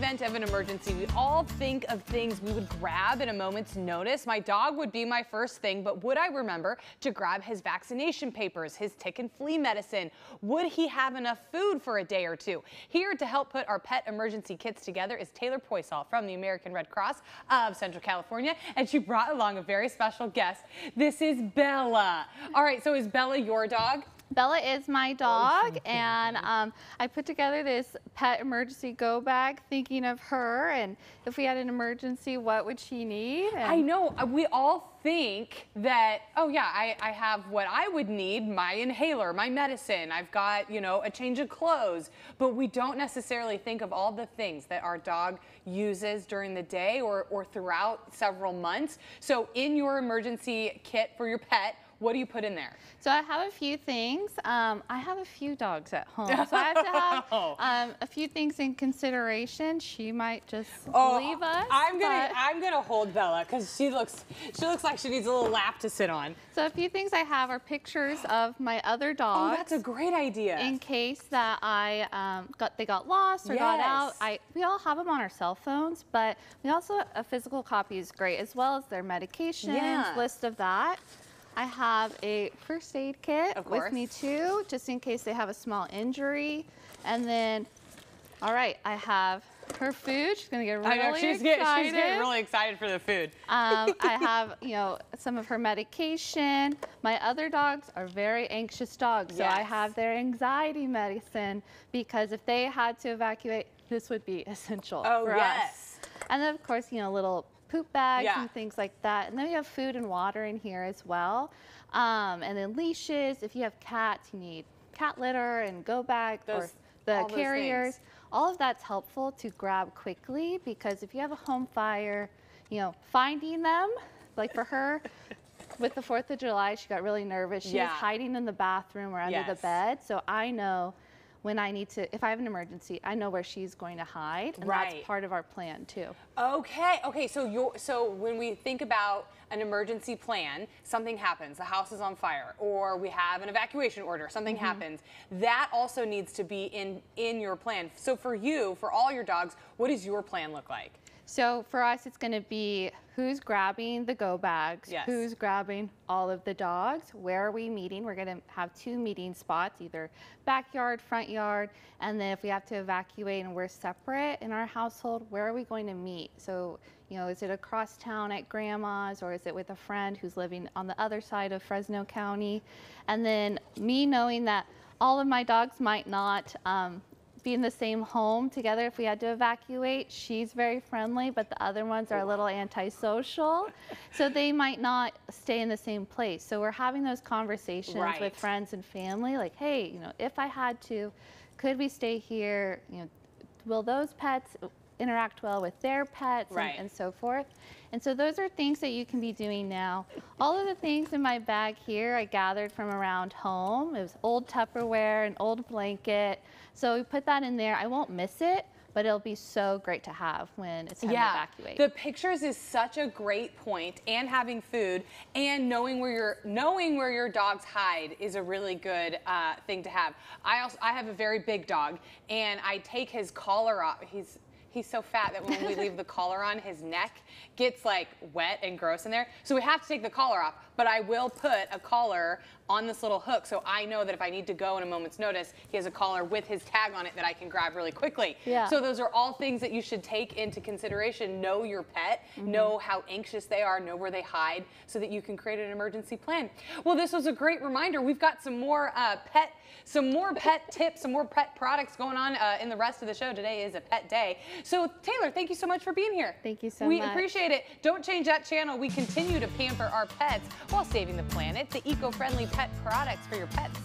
event of an emergency, we all think of things we would grab at a moment's notice. My dog would be my first thing, but would I remember to grab his vaccination papers, his tick and flea medicine? Would he have enough food for a day or two? Here to help put our pet emergency kits together is Taylor Poisall from the American Red Cross of Central California, and she brought along a very special guest. This is Bella. All right, so is Bella your dog? Bella is my dog, and I put together this pet emergency go bag thinking of her, and if we had an emergency, what would she need? And I know, we all think that, oh yeah, I have what I would need, my inhaler, my medicine, I've got, you know, a change of clothes, but we don't necessarily think of all the things that our dog uses during the day or throughout several months. So in your emergency kit for your pet, what do you put in there? So I have a few things. I have a few dogs at home, so I have to have a few things in consideration. She might just leave us. I'm gonna hold Bella because she looks like she needs a little lap to sit on. So a few things I have are pictures of my other dogs. Oh, that's a great idea. In case that they got lost or got out. We all have them on our cell phones, but we also, a physical copy is great, as well as their medications, list of that. I have a first aid kit with me too, just in case they have a small injury. And then, all right, I have her food. She's gonna get really excited. She's getting really excited for the food. I have, you know, some of her medication. My other dogs are very anxious dogs, so I have their anxiety medicine, because if they had to evacuate, this would be essential for us. And then, of course, you know, little poop bags and things like that. And then we have food and water in here as well. And then leashes. If you have cats, you need cat litter and go bag or the carriers. All of that's helpful to grab quickly, because if you have a home fire, you know, finding them, like for her, with the 4th of July, she got really nervous. She was hiding in the bathroom or under the bed. So I know when I need to, if I have an emergency, I know where she's going to hide, and that's part of our plan too. Okay, so when we think about an emergency plan, something happens, the house is on fire, or we have an evacuation order, something happens, that also needs to be in your plan. So for you, for all your dogs, what does your plan look like? So for us, it's going to be who's grabbing the go bags, who's grabbing all of the dogs, where are we meeting? We're going to have 2 meeting spots, either backyard, front yard, and then if we have to evacuate and we're separate in our household, where are we going to meet? So, you know, is it across town at grandma's, or is it with a friend who's living on the other side of Fresno County? And then me knowing that all of my dogs might not be in the same home together if we had to evacuate. She's very friendly, but the other ones are a little antisocial, so they might not stay in the same place. So we're having those conversations with friends and family, like, hey, you know, if I had to, could we stay here? You know, will those pets interact well with their pets and so forth? And so those are things that you can be doing now. All of the things in my bag here I gathered from around home. It was old Tupperware, an old blanket. So we put that in there. I won't miss it, but it'll be so great to have when it's time to evacuate. The pictures is such a great point, and having food and knowing where your dogs hide is a really good thing to have. I have a very big dog, and I take his collar off. He's so fat that when we leave the collar on, his neck gets like wet and gross in there. So we have to take the collar off, but I will put a collar on this little hook, so I know that if I need to go in a moment's notice, he has a collar with his tag on it that I can grab really quickly. So those are all things that you should take into consideration. Know your pet, know how anxious they are, know where they hide, so that you can create an emergency plan. Well, this was a great reminder. We've got some more pet tips, some more pet products going on in the rest of the show. Today is a pet day. So Taylor, thank you so much for being here. Thank you so much. We appreciate it. Don't change that channel. We continue to pamper our pets while saving the planet. The eco-friendly pet products for your pets.